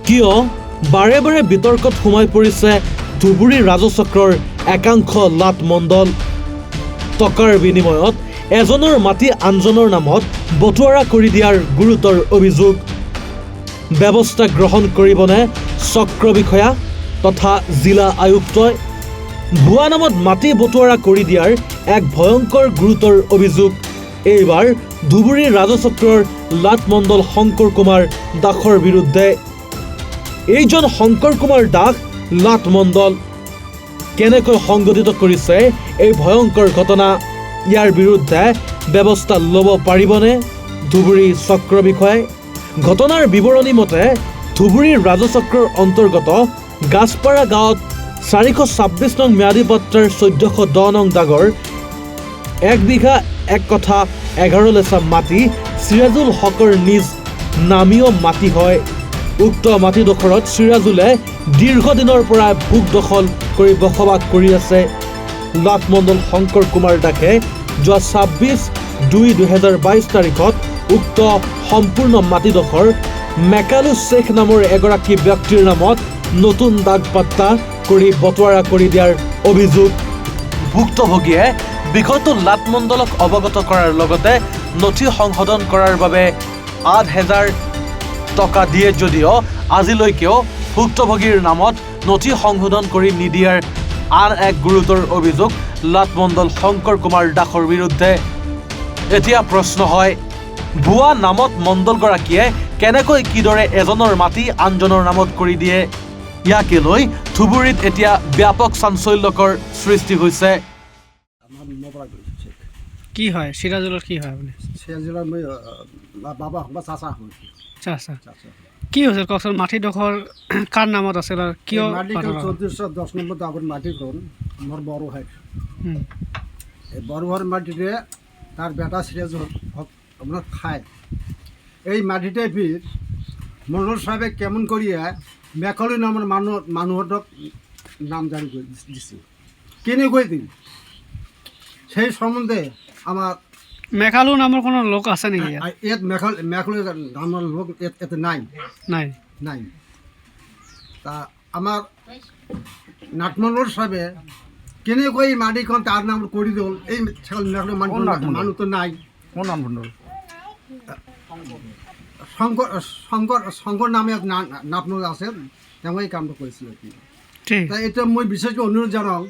কিয় বাৰে বাৰে বিতৰ্কত সোমাই পৰিছে ধুবুৰী ৰাজচক্ৰৰ একাংশ লাট মণ্ডল। টকাৰ বিনিময়ত এজনৰ মাটি আনজনৰ নামত বটোৱাৰা কৰি দিয়াৰ গুৰুতৰ অভিযোগ। ব্যৱস্থা গ্ৰহণ কৰিবনে চক্ৰ বিষয়া তথা জিলা আয়ুক্তই? ভুৱা নামত মাটি বটোৱাৰা কৰি দিয়াৰ এক ভয়ংকৰ গুৰুতৰ অভিযোগ এইবাৰ ধুবুৰী ৰাজচক্ৰৰ লাট মণ্ডল শংকৰ কুমাৰ দাসৰ বিৰুদ্ধে। এইজন শংকৰ কুমাৰ দাস লাট মণ্ডল কেনেকৈ সংগঠিত কৰিছে এই ভয়ংকৰ ঘটনা? ইয়াৰ বিৰুদ্ধে ব্যৱস্থা ল'ব পাৰিবনে ধুবুৰী চক্ৰ বিষয়াই? ঘটনাৰ বিৱৰণী মতে ধুবুৰী ৰাজচক্ৰৰ অন্তৰ্গত গাছপাৰা গাঁৱত 426 নং ম্যাদী পট্টাৰ 1410 নং দাগৰ 1 বিঘা 1 কঠা 11 লেচা মাটি চিৰাজুল হকৰ নিজ নামীয় মাটি হয়। উক্ত মাটিডোখৰত চিৰাজুলে দীৰ্ঘদিনৰ পৰা ভোগ দখল কৰি বসবাস কৰি আছে। লাট মণ্ডল শংকৰ কুমাৰ দাসে যোৱা 26/2/2022 তাৰিখত উক্ত সম্পূৰ্ণ মাটিডোখৰ মেকালু শ্বেখ নামৰ এগৰাকী ব্যক্তিৰ নামত নতুন দাগ পাট্টা কৰি বটোৱাৰা কৰি দিয়াৰ অভিযোগ। ভুক্তভোগীয়ে বিষয়টো লাট মণ্ডলক অৱগত কৰাৰ লগতে নথি সংশোধন কৰাৰ বাবে 8,000 টকা দিয়ে যদিও আজিলৈকেও ভুক্তভোগীৰ নামত নথি সংশোধন কৰি নিদিয়াৰ আন এক গুৰুতৰ অভিযোগ লাট মণ্ডল শংকৰ কুমাৰ দাসৰ বিৰুদ্ধে। এতিয়া প্ৰশ্ন হয়, ভুৱা নামত মণ্ডলগৰাকীয়ে কেনেকৈ কিদৰে এজনৰ মাটি আনজনৰ নামত কৰি দিয়ে? ইয়াকে লৈ ধুবুৰীত এতিয়া ব্যাপক চাঞ্চল্যকৰ সৃষ্টি হৈছে। কি হয় সিরাজুলের? কি হয় আপনি? সিরাজুলের বাবা বা চাচা হয়। চাচা কি হয়েছে কখন মাটিডোখর কার নামত আছে আর কিয়? মাটিখন 1410 নম্বর দাগর মাটিখন আমার বড় ভাই। এই বড় ভাইয়ের মাটিতে তার বেটা সিরাজুল হক আপনার খায়। এই মাটিতে ফির মন্ডল সাহেবে কেমন করিয়া মেকালি নামের মানুহক নাম জারি করে দিছে। কেনে কই দিন সেই সম্বন্ধে আমার মেঘালু নামের কোনো লোক আছে নাকি? এত মেঘালয় নামের লোক এতে নাই নাই নাই। তা আমার নাটমন্ডল সাহেবে কেনে কই মাটিখন তার নাম করে দিল। এই মানুষ তো নাই। কোন নাম মন্ডল? শংকর নামে এক নাটমন্ডল আছে, তেওঁ এই কামটা করেছিল আর কি। ঠিক তাই এটা মই বিশেষকৈ অনুৰোধ জনাওঁ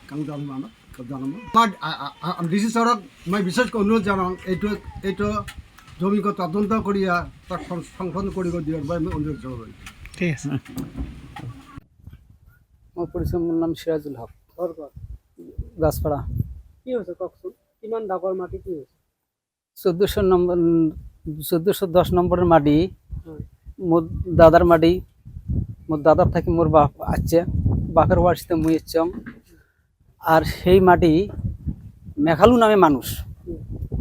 কাম জনাম ডিসি ছাৰক মই বিশেষকৈ অনুৰোধ জনাওঁ এইটো জমিক তদন্ত কৰিয়া তাক সংশোধন কৰিব দিয়াৰ বাবে মই অনুৰোধ জনাওঁ। ঠিক আছে। আমার পরিচয়, মোর নাম সিরাজুল হক, গাছপাড়া। কি হয়েছে কখন কিমান দাগর মাটি কি হয়েছে? 1410 নম্বরের মাটি মোর দাদার মাটি। মোর দাদার থাকি মোর বাপ আছে, বাপের বাড়িতে মুই এসছম। আর সেই মাটি মেঘালু নামে মানুষ,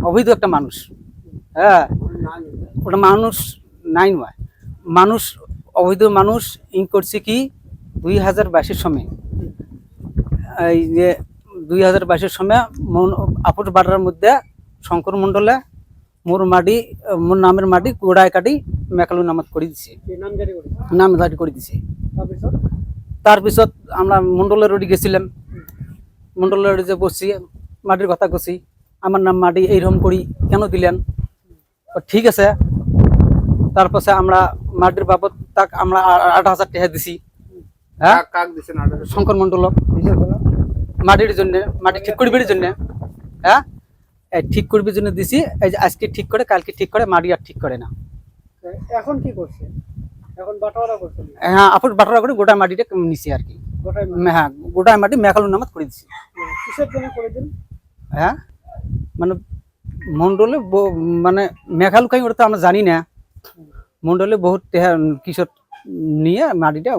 অবৈধ একটা মানুষ। হ্যাঁ, ওটা মানুষ নাই নয়, মানুষ অবৈধ মানুষ ইন করছে কি 2022-এর সময়। এই যে 2022-এর সময় আপুর বাটার মধ্যে শঙ্কর মণ্ডলে মোর নামের মাটি গোড়ায় কাটি মেকালু নামত করে দিছে, নাম জারি করে দিছে। তারপিছত আমরা মণ্ডলের রোডে গেছিলাম, মণ্ডলের রোডে বসছি, মাটির কথা কছি, আমার নাম মাটি এইরকম করি কেন দিলেন? ঠিক আছে। তারপরে আমরা মাটির বাবদ তাক আমরা 8,000 টাকা দিছি। হ্যাঁ, শঙ্কর মণ্ডলক মাটির জন্য, মাটি ঠিক করবির জন্য। হ্যাঁ, ঠিক করবির জন্য দিছি। এই যে আজকে ঠিক করে, কালকে ঠিক করে, মাটি আর ঠিক করে না। এখন কি করছে? এখন বাটোয়ারা করছে? হ্যাঁ, আপুর বাটোয়ারা করে গোটা মাটিটা নিছি আর কি। হ্যাঁ, গোটা মাটি মেকালু নামত করে দিছি। কিসের জন্য করে দিন? হ্যাঁ, মানে মন্ডলে মানে মেঘালু কাই ওটা তো আমরা জানি না। মন্ডলে বহুত কিশোর নিয়ে মাটিটা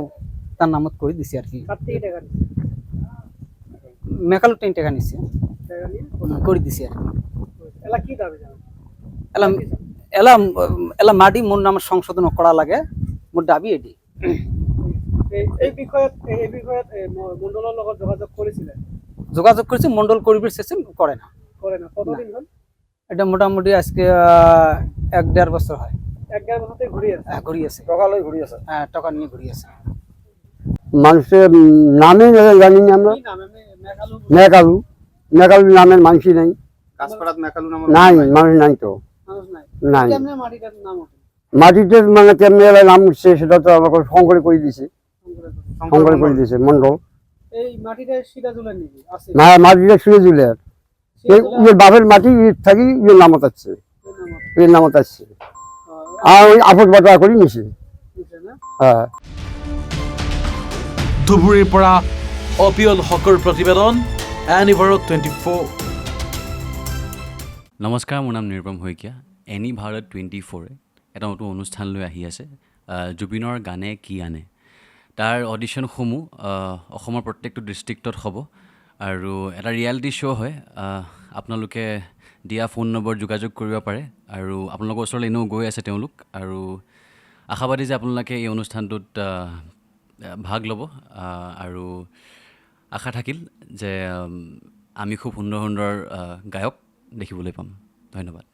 তার নামত করে দিছি আর কি। মেঘালু 10 টাকা নিচ্ছে করে দিছি আর কি। এলা মাটি মোর নামে সংশোধন করা লাগে, মোর দাবি এটি। এই বিষয়ত মন্ডলের লগত যোগাযোগ করেছি, মন্ডল করিবির সেশন করে না। কতদিন হল? এটা মোটামুটি আজকে 1-1.5 বছর হয়। এক গাড়ি বছরতে ঘুরে আছে ঘুরি আছে টকালৈ ঘূৰি আছে হ্যাঁ টাকা নিয়ে ঘুরি আছে মানুষের নামে জানি না আমরা কি নাম এমনি মেঘালু মেকালু মেকালু নামের মানুষই নাই কাছপাৰাত মেকালু নামৰ নাই মানুষ নাই তো মানুষ নাই নাই কেমনে মাটিটার নাম ওঠে মাটিতে মানে কেমনি এলাকায় নাম উঠছে সেটা তো আমাকে শঙ্করে করে দিছে শঙ্করে করে দিয়েছে মন্ডল এই মাটিটা সিরাজুলের নাকি আছে না মাটিটা শুয়ে জুলে আর সিরাজুলের বাপের মাটি থাকি নামত আসছে নাম আছে। নামত আসছে আর ওই আপদ বাটা করে নিছে বুঝছে না হ্যাঁ ধুবুৰীৰ পৰা অপিয়ল হকৰ প্ৰতিবেদন এনি ভাৰত 24। নমস্কাৰ, মোৰ নাম নিৰুপম শইকীয়া। এনি ভাৰত 24 এটা নতুন অনুষ্ঠান লৈ আহি আছে, জুবিনৰ গানে কি আনে। তাৰ অডিশ্যনসমূহ অসমৰ প্ৰত্যেকটো ডিষ্ট্ৰিক্টত হ'ব আৰু এটা ৰিয়েলিটি শ্ব' হয়। আপোনালোকে দিয়া ফোন নম্বৰ যোগাযোগ কৰিব পাৰে আৰু আপোনালোকৰ ওচৰলৈ এনেও গৈ আছে তেওঁলোক, আৰু আশাবাদী যে আপোনালোকে এই অনুষ্ঠানটোত ভাগ ল'ব আৰু আশা থাকিল যে আমি খুব সুন্দৰ সুন্দৰ গায়ক দেখিবলৈ পাম। ধন্যবাদ।